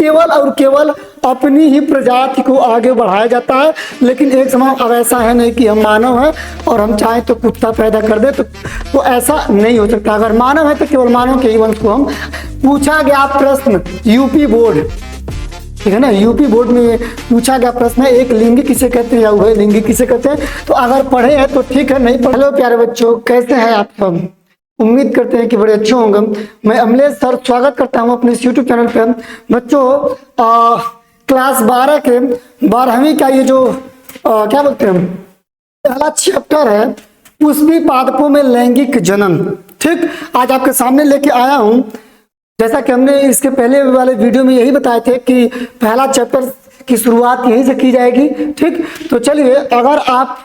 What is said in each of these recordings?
केवल और केवल अपनी ही प्रजाति को आगे बढ़ाया जाता है। लेकिन एक समय अब ऐसा है नहीं कि हम मानव हैं और हम चाहें तो कुत्ता पैदा कर दे, तो ऐसा नहीं हो सकता। अगर मानव है तो केवल मानव के ही वंश को हम। पूछा गया प्रश्न यूपी बोर्ड, ठीक है ना, यूपी बोर्ड में पूछा गया प्रश्न है, एक लिंगी किसे कहते हैं या उभय लिंगी किसे कहते हैं। तो अगर पढ़े हैं तो ठीक है, नहीं पढ़े। हेलो प्यारे बच्चों, कैसे हैं आप सब? उम्मीद करते हैं कि बड़े अच्छे होंगे। मैं अमलेश सर स्वागत करता हूं अपने इस यूट्यूब चैनल पे। बच्चों क्लास 12 के 12वीं का ये जो क्या बोलते हैं पहला चैप्टर है पुष्पी पादपों में लैंगिक जनन, ठीक, आज आपके सामने लेके आया हूं। जैसा कि हमने इसके पहले वाले वीडियो में यही बताए थे कि पहला चैप्टर की शुरुआत यहीं से की जाएगी, ठीक। तो चलिए, अगर आप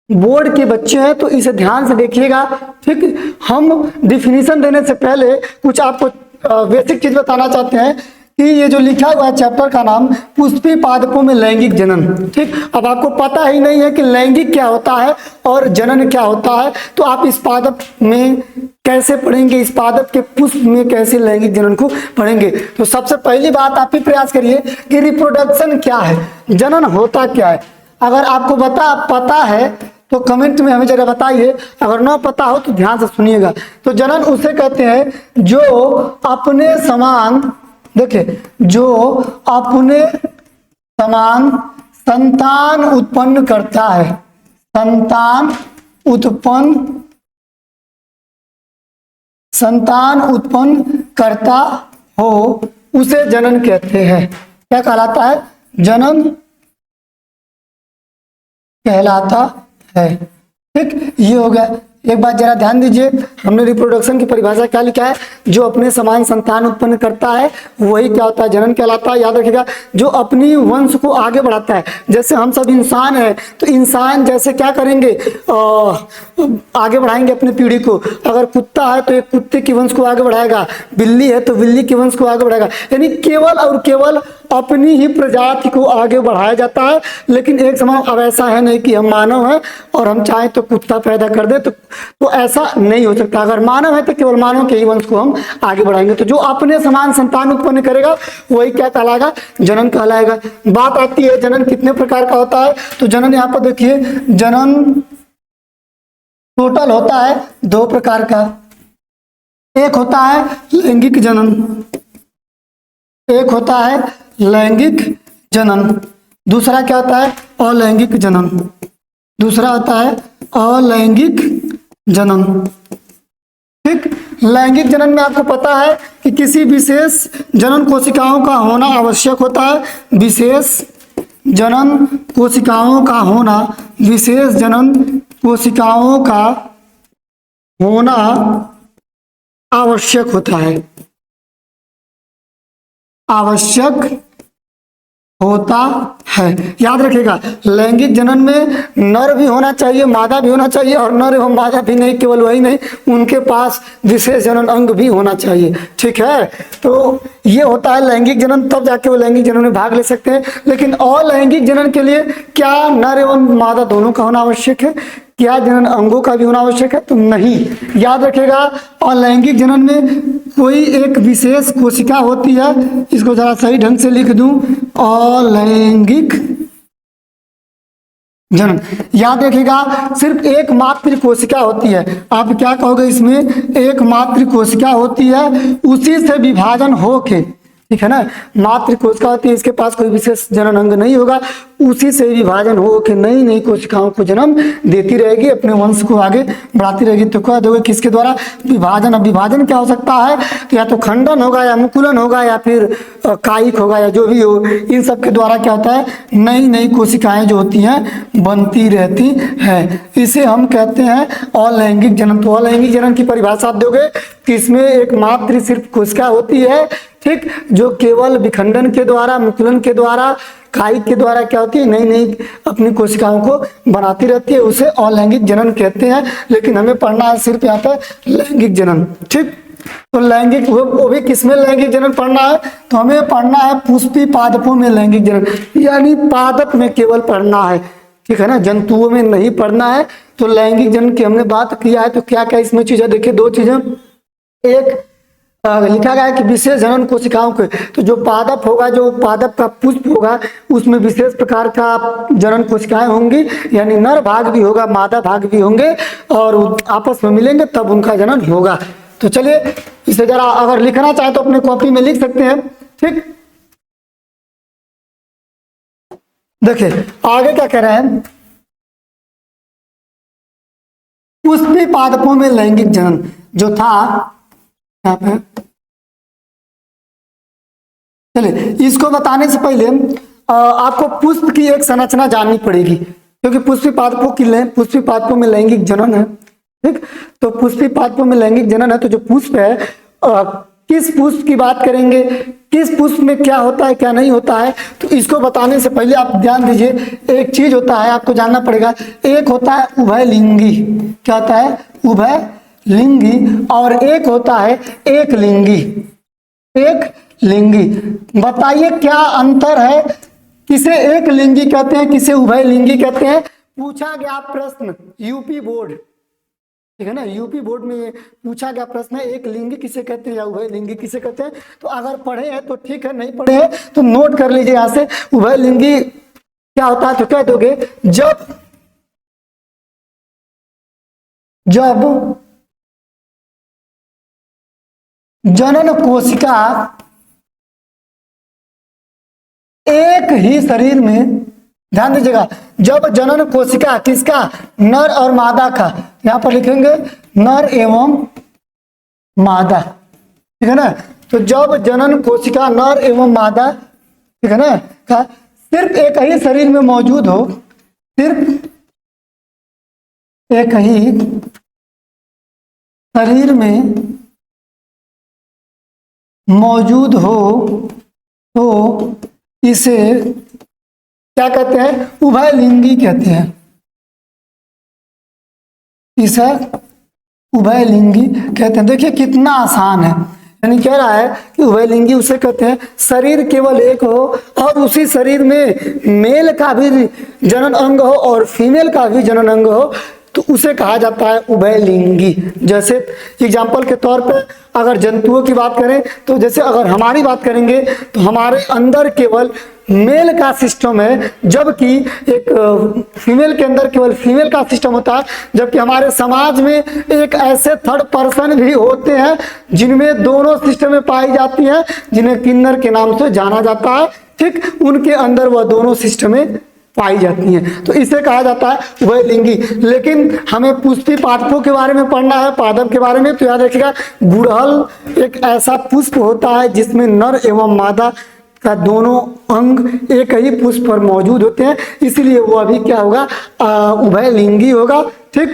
बोर्ड के बच्चे हैं तो इसे ध्यान से देखिएगा, ठीक। हम डिफिनीशन देने से पहले कुछ आपको बेसिक चीज बताना चाहते हैं कि ये जो लिखा हुआ है चैप्टर का नाम पुष्पी पादपों में लैंगिक जनन, ठीक। अब आपको पता ही नहीं है कि लैंगिक क्या होता है और जनन क्या होता है, तो आप इस पादप में कैसे पढ़ेंगे, इस पादप के पुष्प में कैसे लैंगिक जनन को पढ़ेंगे। तो सबसे पहली बात आप ही प्रयास करिए कि रिप्रोडक्शन क्या है, जनन होता क्या है। अगर आपको पता है तो कमेंट में हमें जरा बताइए, अगर ना पता हो तो ध्यान से सुनिएगा। तो जनन उसे कहते हैं जो अपने समान, देखिए, जो अपने समान संतान उत्पन्न करता है, संतान उत्पन्न करता हो उसे जनन कहते हैं। क्या कहलाता है? जनन कहलाता है, ठीक। ये हो गया। एक बात जरा ध्यान दीजिए, हमने रिप्रोडक्शन की परिभाषा क्या लिखा है, जो अपने समान संतान उत्पन्न करता है वही क्या होता है, जनन कहलाता है। याद रखिएगा, जो अपनी वंश को आगे बढ़ाता है। जैसे हम सब इंसान हैं तो इंसान जैसे क्या करेंगे, आगे बढ़ाएंगे अपनी पीढ़ी को। अगर कुत्ता है तो एक कुत्ते की वंश को आगे बढ़ाएगा, बिल्ली है तो बिल्ली के वंश को आगे बढ़ाएगा। यानी केवल और केवल अपनी ही प्रजाति को आगे बढ़ाया जाता है। लेकिन एक समय अब ऐसा है नहीं कि हम मानव हैं और हम चाहें तो कुत्ता पैदा कर दे, तो ऐसा नहीं हो सकता। अगर मानव है तो केवल मानव के ही वंश को हम आगे बढ़ाएंगे। तो जो अपने समान संतान उत्पन्न करेगा वही क्या कहलाएगा, जनन कहलाएगा। बात आती है जनन कितने प्रकार का होता है। तो जनन यहाँ पर देखिए, जनन टोटल होता है 2 प्रकार का। एक होता है लैंगिक जनन, एक होता है लैंगिक जनन, दूसरा क्या होता है, अलैंगिक जनन। दूसरा होता है अलैंगिक जनन, ठीक। लैंगिक जनन में आपको पता है कि किसी विशेष जनन कोशिकाओं का होना आवश्यक होता है। विशेष जनन कोशिकाओं का होना, विशेष जनन कोशिकाओं का होना आवश्यक होता है, आवश्यक होता है। याद रखिएगा, लैंगिक जनन में नर भी होना चाहिए, मादा भी होना चाहिए, और नर एवं मादा भी नहीं, केवल वही नहीं, उनके पास विशेष जनन अंग भी होना चाहिए, ठीक है। तो ये होता है लैंगिक जनन, तब जाके वो लैंगिक जनन में भाग ले सकते हैं। लेकिन अलैंगिक जनन के लिए क्या नर एवं मादा दोनों का होना आवश्यक है? क्या जनन अंगों का भी होना आवश्यक है? तो नहीं। याद रखिएगा, अलैंगिक जनन में कोई एक विशेष कोशिका होती है, इसको जरा सही ढंग से लिख दूं, अलैंगिक जनन। याद रखिएगा, सिर्फ एक मात्र कोशिका होती है। आप क्या कहोगे इसमें, एक मात्र कोशिका होती है, उसी से विभाजन होके, ठीक है ना, मात्र कोशिका होती है, इसके पास कोई विशेष जनन अंग नहीं होगा, उसी से विभाजन हो के नई नई कोशिकाओं को जन्म देती रहेगी, अपने वंश को आगे बढ़ाती रहेगी। तो कह दोगे किसके द्वारा, विभाजन। अब विभाजन क्या हो सकता है, तो या तो खंडन होगा, या मुकुलन होगा, या फिर कायिक होगा, या जो भी हो, इन सब के द्वारा क्या होता है, नई नई कोशिकाएं जो होती हैं बनती रहती हैं। इसे हम कहते हैं अलैंगिक जनन। तो अलैंगिक जनन की परिभाषा आप दोगे कि इसमें एक मात्र सिर्फ कोशिका होती है, ठीक, जो केवल विखंडन के द्वारा, मुकुलन के द्वारा, कायिक के द्वारा क्या होती है, नई नई अपनी कोशिकाओं को बनाती रहती है, उसे अलैंगिक जनन कहते हैं। लेकिन हमें पढ़ना है सिर्फ यहाँ पर लैंगिक जनन, ठीक। तो लैंगिक वो भी किसमें लैंगिक जनन पढ़ना है, तो हमें पढ़ना है पुष्पी पादपों में लैंगिक जनन, यानी पादप में केवल पढ़ना है, ठीक है ना, जंतुओं में नहीं पढ़ना है। तो लैंगिक जनन की हमने बात किया है, तो क्या क्या इसमें चीजें देखिए, 2 चीजें। एक लिखा गया है कि विशेष जनन कोशिकाओं के, तो जो पादप होगा, जो पादप का पुष्प होगा, उसमें विशेष प्रकार का जनन कोशिकाएं होंगी, यानी नर भाग भी होगा, मादा भाग भी होंगे, और आपस में मिलेंगे तब उनका जनन होगा। तो चलिए इसे जरा अगर लिखना चाहे तो अपने कॉपी में लिख सकते हैं। ठीक, देखिए आगे क्या कह रहे हैं, पुष्पी पादपों में लैंगिक जनन जो था यहाँ पे। चलिए इसको बताने से पहले आपको पुष्प की एक संरचना जाननी पड़ेगी, क्योंकि पुष्पी पादपों में लैंगिक जनन है। ठीक, तो पुष्पी पादपों में लैंगिक जनन है, तो जो पुष्प है, किस पुष्प की बात करेंगे, किस पुष्प में क्या होता है क्या नहीं होता है, तो इसको बताने से पहले आप ध्यान दीजिए, एक चीज होता है आपको जानना पड़ेगा, एक होता है उभयलिंगी। क्या होता है? उभयलिंगी। और एक होता है एक लिंगी। एक लिंगी, बताइए क्या अंतर है, किसे एक लिंगी कहते हैं, किसे उभयलिंगी कहते हैं? पूछा गया प्रश्न यूपी बोर्ड, ठीक है ना, यूपी बोर्ड में ये पूछा गया प्रश्न है, एक लिंगी किसे कहते हैं या उभयलिंगी किसे कहते हैं। तो अगर पढ़े हैं तो ठीक है, नहीं पढ़े हैं तो नोट कर लीजिए यहां से। उभयलिंगी क्या होता है तो कह दोगे, जब जनन कोशिका एक ही शरीर में, ध्यान दीजिएगा, जब जनन कोशिका किसका, नर और मादा का, यहां पर लिखेंगे नर एवं मादा, ठीक है ना। तो जब जनन कोशिका नर एवं मादा, ठीक है ना, का सिर्फ एक ही शरीर में मौजूद हो, सिर्फ एक ही शरीर में मौजूद हो तो इसे क्या कहते हैं? उभयलिंगी कहते हैं। इसे उभयलिंगी कहते हैं। देखिए कितना आसान है, यानी कह रहा है कि उभयलिंगी उसे कहते हैं शरीर केवल एक हो और उसी शरीर में मेल का भी जनन अंग हो और फीमेल का भी जनन अंग हो, तो उसे कहा जाता है उभयलिंगी। जैसे एग्जाम्पल के तौर पर अगर जंतुओं की बात करें, तो जैसे अगर हमारी बात करेंगे तो हमारे अंदर केवल मेल का सिस्टम है, जबकि एक फीमेल के अंदर केवल फीमेल का सिस्टम होता है। जबकि हमारे समाज में एक ऐसे थर्ड पर्सन भी होते हैं जिनमें दोनों सिस्टम में पाई जाती हैं, जिन्हें किन्नर के नाम से जाना जाता है। ठीक, उनके अंदर वह दोनों सिस्टम में पाई जाती हैं, तो इसे कहा जाता है उभयलिंगी। लेकिन हमें पुष्पी पादपों के बारे में पढ़ना है, पादप के बारे में, तो याद रखिएगा गुड़हल एक ऐसा पुष्प होता है जिसमें नर एवं मादा का दोनों अंग एक ही पुष्प पर मौजूद होते हैं, इसलिए वो अभी क्या होगा, उभयलिंगी होगा। ठीक,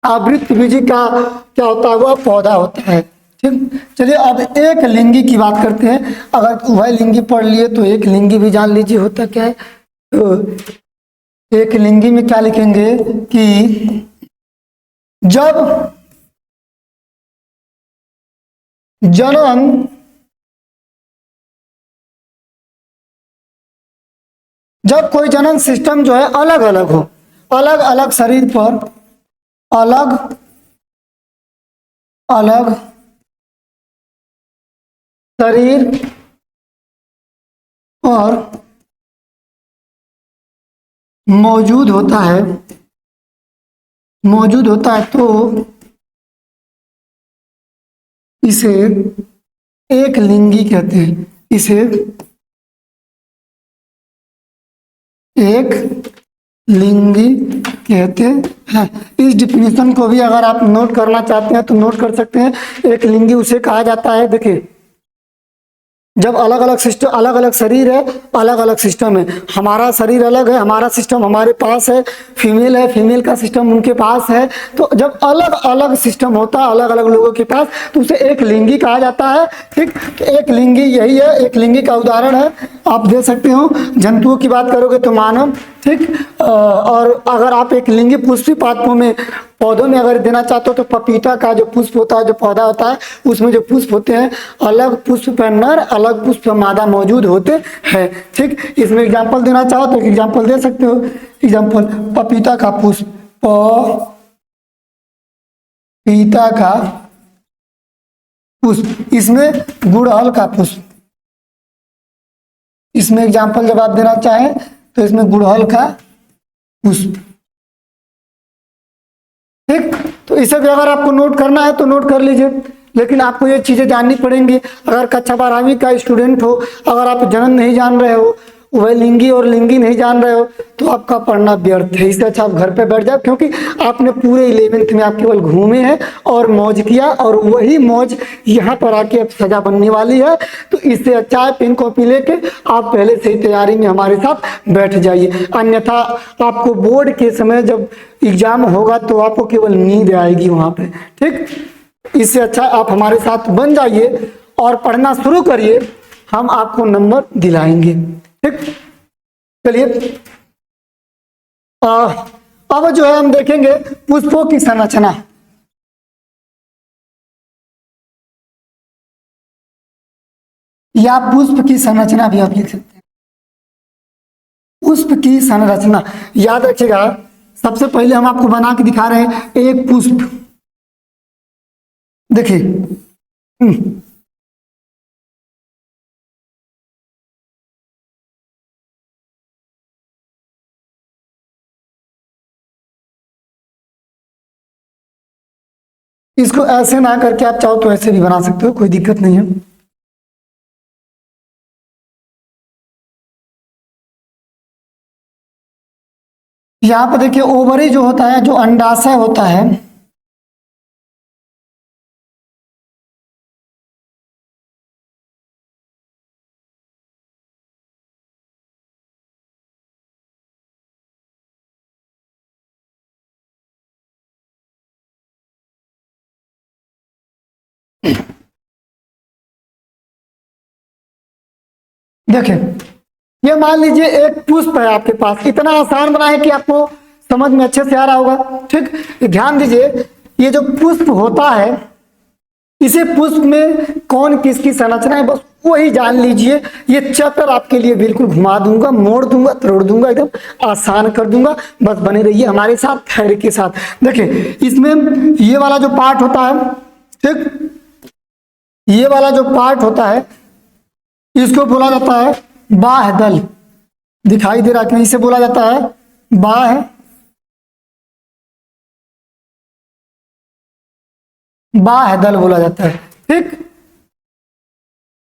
आवृतबीजी का क्या होता है, वह पौधा होता है। ठीक, चलिए अब एक लिंगी की बात करते हैं। अगर उभयलिंगी पढ़ लिए तो एक लिंगी भी जान लीजिए होता क्या है। तो एक लिंगी में क्या लिखेंगे कि जब कोई जनन सिस्टम जो है अलग अलग हो, अलग अलग शरीर पर अलग अलग शरीर और मौजूद होता है तो इसे एक लिंगी कहते हैं। इसे एक लिंगी कहते हैं। इस डिफिनेशन को भी अगर आप नोट करना चाहते हैं तो नोट कर सकते हैं। एक लिंगी उसे कहा जाता है, देखिए जब अलग अलग सिस्टम, अलग अलग शरीर है, अलग अलग सिस्टम है। हमारा शरीर अलग है, हमारा सिस्टम हमारे पास है, फीमेल है, फीमेल का सिस्टम उनके पास है। तो जब अलग अलग सिस्टम होता है अलग अलग लोगों के पास, तो उसे एक लिंगी कहा जाता है। ठीक, एक लिंगी यही है, एक लिंगी का उदाहरण है आप दे सकते हो। जंतुओं की बात करोगे तो मानव। ठीक, और अगर आप एक लिंगी पुष्पी पादपों में, पौधों में अगर देना चाहते हो तो पपीता का जो पुष्प होता है, जो पौधा होता है, उसमें जो पुष्प होते हैं, अलग पुष्प पर नर अलग पुष्प पर मादा मौजूद होते हैं। ठीक, इसमें एग्जांपल देना चाहो तो एग्जांपल दे सकते हो। एग्जांपल पपीता का पुष्प, पपीता का पुष्प, इसमें गुड़हल का पुष्प, इसमें एग्जाम्पल जब आप देना चाहें तो इसमें गुड़हल का पुष्प। ठीक, तो इसे भी अगर आपको नोट करना है तो नोट कर लीजिए, लेकिन आपको ये चीजें जाननी पड़ेंगी। अगर कक्षा 12वीं का स्टूडेंट हो, अगर आप जन्म नहीं जान रहे हो, वह लिंगी और लिंगी नहीं जान रहे हो, तो आपका पढ़ना व्यर्थ है। इससे अच्छा आप घर पे बैठ जाओ, क्योंकि आपने पूरे 11th में आप केवल घूमे हैं और मौज किया, और वही मौज यहाँ पर आके अब सजा बनने वाली है। तो इससे अच्छा है पेन कॉपी लेके आप पहले से ही तैयारी में हमारे साथ बैठ जाइए, अन्यथा आपको बोर्ड के समय जब एग्जाम होगा तो आपको केवल नींद आएगी वहां पे। ठीक, इससे अच्छा आप हमारे साथ बन जाइए और पढ़ना शुरू करिए, हम आपको नंबर दिलाएंगे। ठीक, चलिए अब जो है हम देखेंगे पुष्पों की संरचना। या पुष्प की संरचना भी आप लिख सकते हैं। पुष्प की संरचना याद रखिएगा, सबसे पहले हम आपको बना के दिखा रहे हैं एक पुष्प। देखिए इसको ऐसे ना करके आप चाहो तो ऐसे भी बना सकते हो, कोई दिक्कत नहीं है। यहां पर देखिए ओवरी जो होता है, जो अंडाशय होता है, देखिए ये मान लीजिए एक पुष्प है आपके पास। इतना आसान बना है कि आपको समझ में अच्छे से आ रहा होगा। ठीक, ध्यान दीजिए, ये जो पुष्प होता है, इसे पुष्प में कौन किसकी संरचना है बस वही जान लीजिए। ये चैप्टर आपके लिए बिल्कुल घुमा दूंगा, मोड़ दूंगा, तोड़ दूंगा, एकदम आसान कर दूंगा। बस बने रहिए हमारे साथ, धैर्य के साथ। देखिए इसमें ये वाला जो पार्ट होता है, ठीक, ये वाला जो पार्ट होता है इसको बोला जाता है बाह्यदल। दिखाई दे रहा कि इसे बोला जाता है बाह्यदल बोला जाता है। ठीक,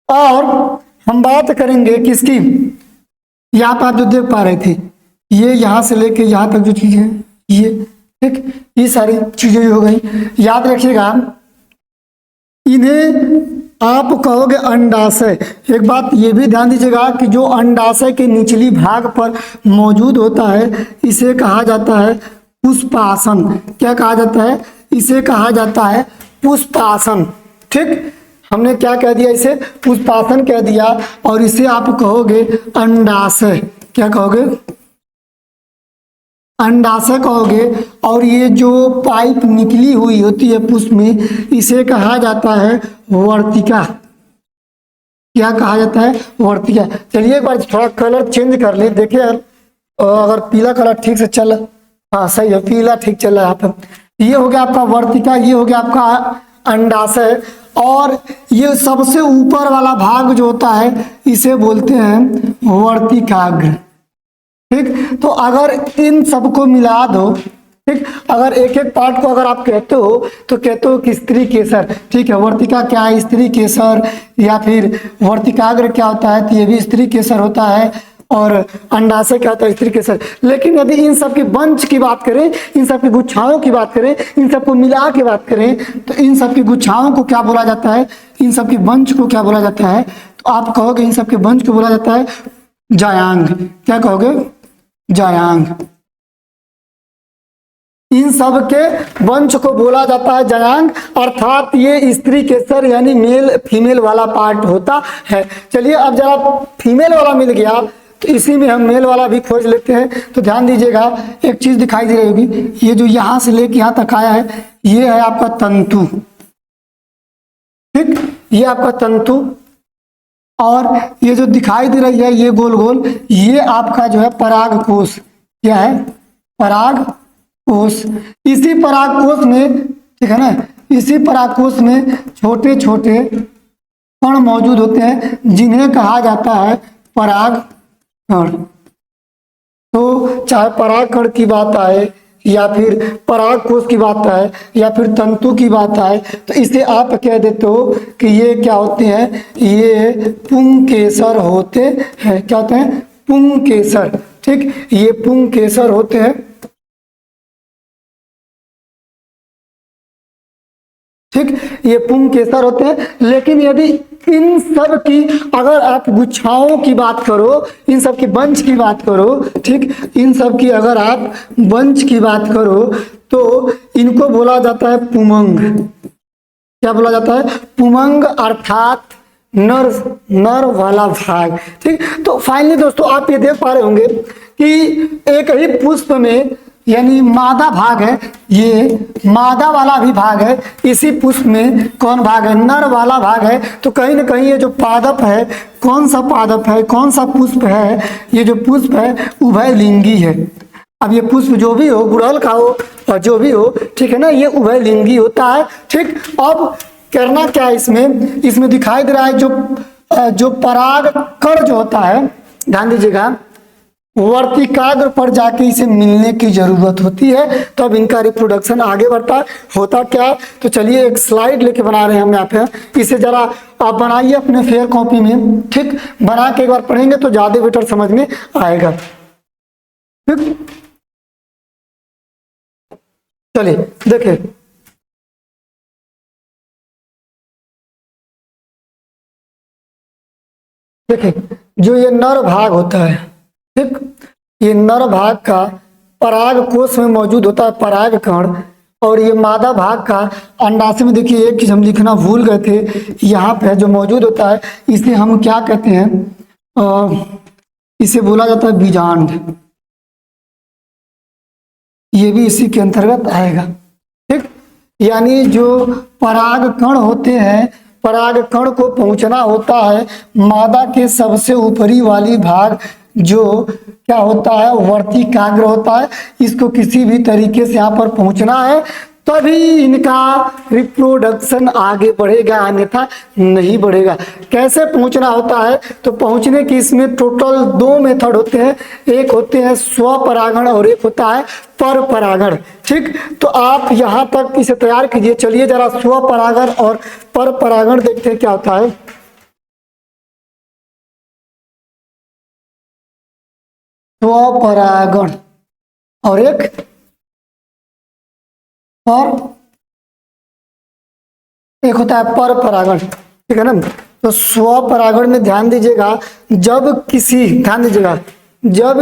और हम बात करेंगे किसकी, यहाँ पर आप जो देख पा रहे थे, ये यहाँ से लेके यहाँ तक जो चीजें ये, ठीक, ये सारी चीजें हो गई। याद रखिएगा, इन्हें आप कहोगे अंडाशय। एक बात ये भी ध्यान दीजिएगा कि जो अंडाशय के निचली भाग पर मौजूद होता है इसे कहा जाता है पुष्पासन। क्या कहा जाता है? इसे कहा जाता है पुष्पासन। ठीक, हमने क्या कह दिया, इसे पुष्पासन कह दिया, और इसे आप कहोगे अंडाशय। क्या कहोगे? अंडाशय कहोगे। और ये जो पाइप निकली हुई होती है पुष्प में, इसे कहा जाता है वर्तिका। क्या कहा जाता है? वर्तिका। चलिए एक बार थोड़ा कलर चेंज कर ले, देखिए अगर पीला कलर ठीक से चल, हाँ सही है, पीला ठीक चल रहा है यहाँ पे। ये हो गया आपका वर्तिका, ये हो गया आपका अंडाशय, और ये सबसे ऊपर वाला भाग जो होता है इसे बोलते हैं वर्तिकाग्र। ठीक, तो अगर इन सबको मिला दो, ठीक, अगर एक एक पार्ट को अगर आप कहते हो तो कहते हो कि स्त्री केसर। ठीक है, वर्तिका क्या है? स्त्री केसर। या फिर वर्तिकाग्र क्या होता है? तो ये भी स्त्री केसर होता है। और अंडाशय क्या होता है? स्त्री केसर। लेकिन यदि इन सब की वंश की बात करें, इन सब की गुच्छाओं की बात करें, इन सबको मिला के बात करें, तो इन सब की गुच्छाओं को क्या बोला जाता है? इन सब की वंश को क्या बोला जाता है? तो आप कहोगे इन सब के वंश को बोला जाता है जायांग। क्या कहोगे? जायांग। इन सब के वंश को बोला जाता है जायांग, अर्थात ये स्त्री केसर यानी मेल फीमेल वाला पार्ट होता है। चलिए अब जरा फीमेल वाला मिल गया तो इसी में हम मेल वाला भी खोज लेते हैं। तो ध्यान दीजिएगा, एक चीज दिखाई दे रही होगी, ये जो यहां से लेके यहां तक आया है, ये है आपका तंतु। ठीक, ये आपका तंतु, और ये जो दिखाई दे रही है ये गोल गोल, ये आपका जो है पराग कोश। क्या है? पराग कोश। इसी पराग कोश में, ठीक है ना, इसी परागकोश में छोटे छोटे कण मौजूद होते हैं जिन्हें कहा जाता है पराग कण। तो चाहे पराग कण की बात आए या फिर परागकोश की बात आए या फिर तंतु की बात आए, तो इसे आप कह देते हो कि ये क्या होते हैं, ये पुंकेसर होते हैं। क्या होते हैं? पुंकेसर। ठीक, ये पुंकेसर होते हैं। ठीक, ये पुंकेसर होते हैं। लेकिन यदि इन सब की अगर आप गुच्छाओं की बात करो, इन सब की बंच की बात करो, ठीक, इन सब की अगर आप बंच की बात करो तो इनको बोला जाता है पुमंग। क्या बोला जाता है? पुमंग, अर्थात नर वाला भाग। ठीक, तो फाइनली दोस्तों आप ये देख पा रहे होंगे कि एक ही पुष्प में यानी मादा भाग है, ये मादा वाला भी भाग है। इसी पुष्प में कौन भाग है? नर वाला भाग है। तो कहीं ना कहीं ये जो पादप है, कौन सा पादप है, कौन सा पुष्प है? ये जो पुष्प है उभयलिंगी है। अब ये पुष्प जो भी हो, गुड़हल का हो और जो भी हो, ठीक है ना, ये उभयलिंगी होता है। ठीक, अब करना क्या है इसमें दिखाई दे रहा है जो पराग कण जो होता है, ध्यान दीजिएगा, वर्तिकाग्र पर जाके इसे मिलने की जरूरत होती है, तब तो इनका रिप्रोडक्शन आगे बढ़ता है। होता क्या? तो चलिए एक स्लाइड लेके बना रहे हैं हम यहाँ पे, इसे जरा आप बनाइए अपने फेयर कॉपी में। ठीक, बना के एक बार पढ़ेंगे तो ज्यादा बेटर समझ में आएगा। ठीक, चलिए देखिए, जो ये नर भाग होता है, ठीक, ये नर भाग का पराग कोश में मौजूद होता है पराग कण, और ये मादा भाग का अंडाशय में, देखिए एक चीज हम लिखना भूल गए थे, यहाँ पे जो मौजूद होता है इसे हम क्या कहते हैं? इसे बोला जाता है बीजांड। ये भी इसी के अंतर्गत आएगा। ठीक, यानी जो पराग कण होते हैं, पराग कण को पहुंचना होता है मादा के सबसे ऊपरी वाली भाग, जो क्या होता है? वर्तिकाग्र होता है। इसको किसी भी तरीके से यहाँ पर पहुंचना है, तभी इनका रिप्रोडक्शन आगे बढ़ेगा, अन्यथा नहीं बढ़ेगा। कैसे पहुंचना होता है? तो पहुंचने की इसमें टोटल 2 मेथड होते हैं। एक होते हैं स्वपरागण और एक होता है पर परागण। ठीक, तो आप यहां तक इसे तैयार कीजिए। चलिए जरा स्वपरागण और पर परागण देखते हैं क्या होता है। स्वपरागण और एक होता है पर परागण। ठीक है ना? तो स्वपरागण में ध्यान दीजिएगा, जब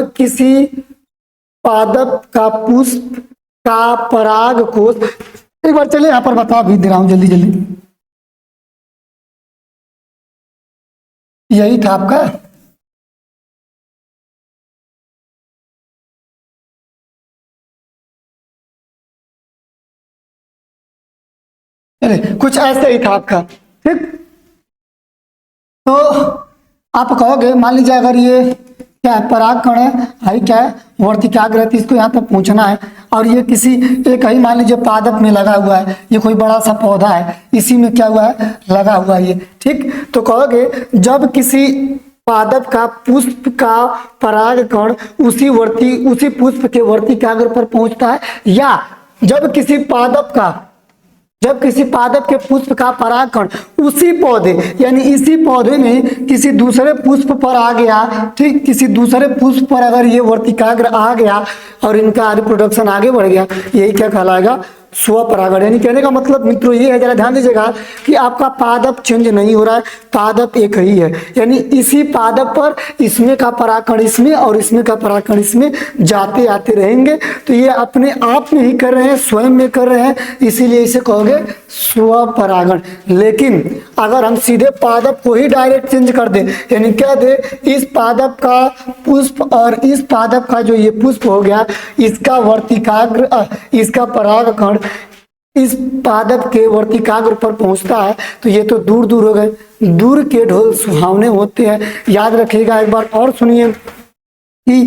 किसी पादप का पुष्प का पराग कोश, एक बार चलिए यहाँ पर बता भी दे रहा हूं जल्दी जल्दी, यही था आपका। कुछ ऐसे ही था आपका। ठीक, तो आप कहोगे, मान लीजिए अगर ये क्या है, पराग कण है, हाई क्या है, वर्तिकाग्र है, इसको यहाँ तक पहुंचना है, और ये किसी एक ही मान लीजिए पादप में लगा हुआ है, ये कोई बड़ा सा पौधा है, इसी में क्या हुआ है, लगा हुआ है ये। ठीक, तो कहोगे जब किसी पादप का पुष्प का पराग कण उसी पुष्प के वर्तिकाग्र पर पहुंचता है, या जब किसी पादप के पुष्प का परागकण उसी पौधे यानी इसी पौधे में किसी दूसरे पुष्प पर आ गया, ठीक, किसी दूसरे पुष्प पर अगर ये वर्तिकाग्र आ गया और इनका रिप्रोडक्शन आगे बढ़ गया, यही क्या कहलाएगा? स्वपरागण। यानी कहने का मतलब मित्रों ये है, जरा ध्यान दीजिएगा कि आपका पादप चेंज नहीं हो रहा है, पादप एक ही है। यानी इसी पादप पर इसमें का परागकण इसमें और इसमें का परागकण इसमें जाते आते रहेंगे। तो ये अपने आप में ही कर रहे हैं, स्वयं में कर रहे हैं, इसीलिए इसे कहोगे स्वपरागण। लेकिन अगर हम सीधे पादप को ही डायरेक्ट चेंज कर दे, यानी कह दे इस पादप का पुष्प और इस पादप का जो ये पुष्प हो गया, इसका वर्तिकाग्र इसका परागकण इस पादप के वर्तिकाग्र पर पहुंचता है, तो ये तो दूर दूर हो गए। दूर के ढोल सुहावने होते हैं। याद रखिएगा, एक बार और सुनिए कि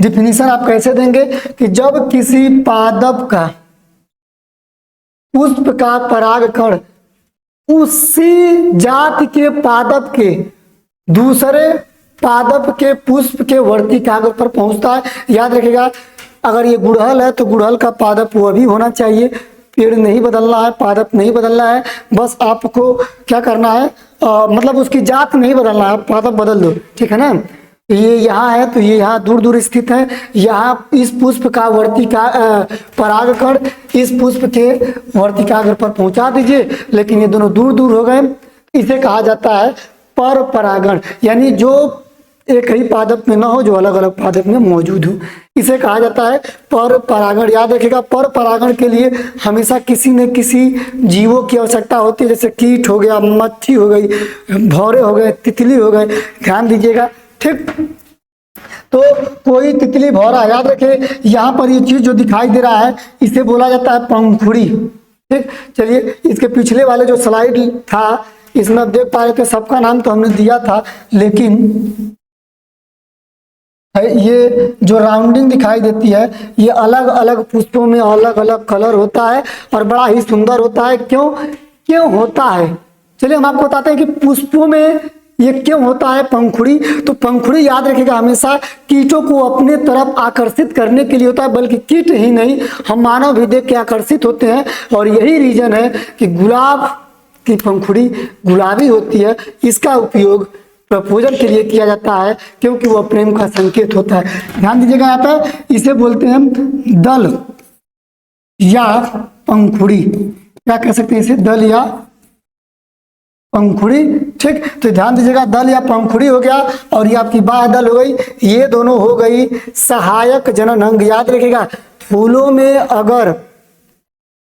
डिफिनीशन आप कैसे देंगे कि जब किसी पादप का पुष्प का परागकण उसी जाति के पादप के दूसरे पादप के पुष्प के वर्तिकाग्र पर पहुंचता है। याद रखिएगा, अगर ये गुड़हल है तो गुड़हल का पादप वो भी होना चाहिए। पेड़ नहीं बदलना है, पादप नहीं बदलना है, बस आपको क्या करना है, मतलब उसकी जात नहीं बदलना है, पादप बदल दो, ठीक है ना। ये यहाँ है तो ये यहाँ दूर दूर स्थित है। यहाँ इस पुष्प का परागकण इस पुष्प के वर्तिकाग्र पर पहुंचा दीजिए, लेकिन ये दोनों दूर दूर हो गए। इसे कहा जाता है पर परागण, यानी जो एक ही पादप में ना हो, जो अलग अलग पादप में मौजूद हो, इसे कहा जाता है पर परागण। याद रखिएगा, पर परागण के लिए हमेशा किसी न किसी जीवों की आवश्यकता होती है, जैसे कीट हो गया, मच्छी हो गई, भौरे हो गए, तितली हो गए, ध्यान दीजिएगा, ठीक। तो कोई तितली भौरा, याद रखिए यहाँ पर ये चीज जो दिखाई दे रहा है इसे बोला जाता है पंखुड़ी, ठीक। चलिए, इसके पिछले वाले जो स्लाइड था इसमें आप देख पा रहे थे सबका नाम तो हमने दिया था, लेकिन ये जो राउंडिंग दिखाई देती है ये अलग अलग पुष्पों में अलग अलग कलर होता है और बड़ा ही सुंदर होता है। क्यों होता है, चलिए हम आपको बताते हैं कि पुष्पों में ये क्यों होता है पंखुड़ी। तो पंखुड़ी याद रखिएगा हमेशा कीटों को अपने तरफ आकर्षित करने के लिए होता है, बल्कि कीट ही नहीं हम मानव भी देख के आकर्षित होते हैं। और यही रीजन है कि गुलाब की पंखुड़ी गुलाबी होती है, इसका उपयोग प्रपोजल के लिए किया जाता है क्योंकि वह प्रेम का संकेत होता है। ध्यान दीजिएगा, यहाँ पे इसे बोलते हैं दल या पंखुड़ी, क्या कह सकते हैं इसे, दल या पंखुड़ी, ठीक। तो ध्यान दीजिएगा, दल या पंखुड़ी हो गया और ये आपकी बाह्य दल हो गई, ये दोनों हो गई सहायक जनन अंग। याद रखिएगा, फूलों में अगर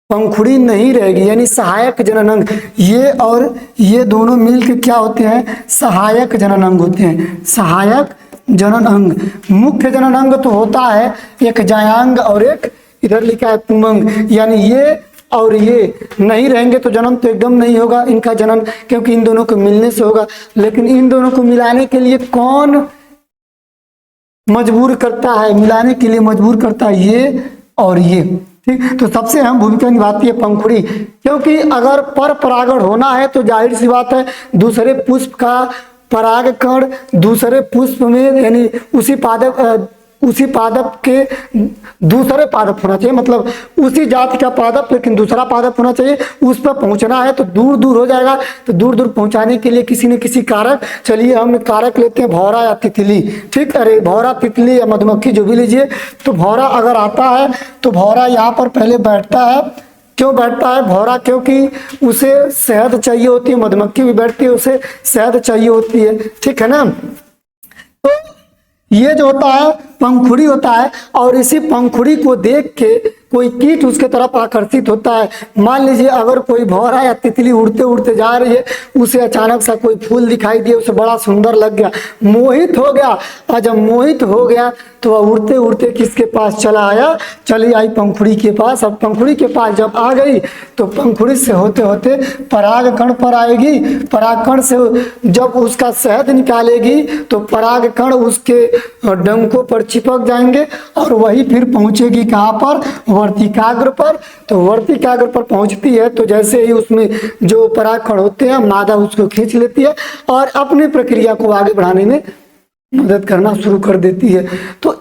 पंखुड़ी नहीं रहेगी यानी सहायक जनन अंग, ये और ये दोनों मिलकर क्या होते हैं, सहायक जनन अंग होते हैं। सहायक जनन अंग, मुख्य जनन अंग तो होता है एक जायांग और एक इधर लिखा है पुमंग, यानी ये और ये नहीं रहेंगे तो जन्म तो एकदम नहीं होगा इनका जनन, क्योंकि इन दोनों को मिलने से होगा। लेकिन इन दोनों को मिलाने के लिए कौन मजबूर करता है, मिलाने के लिए मजबूर करता है ये और ये, ठीक। तो सबसे अहम भूमिका निभाती है पंखुड़ी, क्योंकि अगर पर परागण होना है तो जाहिर सी बात है दूसरे पुष्प का परागकण दूसरे पुष्प में यानी उसी पादप के दूसरे पादप होना चाहिए, मतलब उसी जाति का पादप लेकिन दूसरा पादप होना चाहिए, उस पर पहुंचना है तो दूर दूर हो जाएगा। तो दूर दूर पहुंचाने के लिए किसी न किसी कारक, चलिए हम कारक लेते हैं भौरा या तितली, ठीक। अरे भौरा, तितली या मधुमक्खी जो भी लीजिए। तो भौरा अगर आता है तो भौरा यहाँ पर पहले बैठता है। क्यों बैठता है भौरा, क्योंकि उसे शहद चाहिए होती है, मधुमक्खी भी बैठती है उसे शहद चाहिए होती है, ठीक है ना। तो ये जो होता है पंखुड़ी होता है और इसी पंखुड़ी को देख के कोई कीट उसके तरफ आकर्षित होता है। मान लीजिए अगर कोई भौरा या तितली उड़ते उड़ते जा रही है, उसे अचानक सा कोई फूल दिखाई दिया, उसे बड़ा सुंदर लग गया, मोहित हो गया, और जब मोहित हो गया तो वह उड़ते उड़ते किसके पास चला आया, चली आई पंखुड़ी के पास। अब पंखुड़ी के पास जब आ गई तो पंखुड़ी से होते होते परागकण पर आएगी, परागकण से जब उसका शहद निकालेगी तो परागकण उसके डंकों पर चिपक जाएंगे और वही फिर पहुंचेगी कहाँ पर, वर्तिकाग्र पर। तो वर्तिकाग्र पर पहुंचती है तो जैसे ही उसमें जो परागकण होते हैं मादा उसको खींच लेती है और अपनी प्रक्रिया को आगे बढ़ाने में मदद करना शुरू कर देती है। तो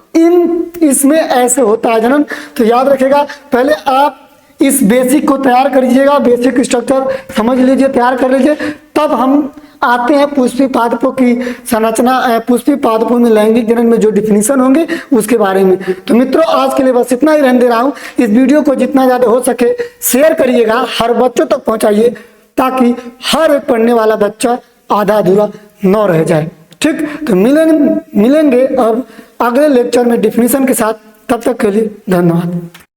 इसमें ऐसे होता है जनन। तो याद रखिएगा, पहले आप इस बेसिक को तैयार कर लीजिएगा, बेसिक स्ट्रक्चर समझ लीजिए, तैयार कर लीजिए, तब हम आते हैं पुष्पी पादपों की संरचना, पुष्पी पादपों में लैंगिक जनन में जो डिफिनीशन होंगे उसके बारे में। तो मित्रों आज के लिए बस इतना ही रहने दे रहा हूँ। इस वीडियो को जितना ज्यादा हो सके शेयर करिएगा, हर बच्चों तक पहुंचाइए ताकि हर एक पढ़ने वाला बच्चा आधा अधूरा न रह जाए, ठीक। तो मिलेंगे अब अगले लेक्चर में डिफिनीशन के साथ, तब तक के लिए धन्यवाद।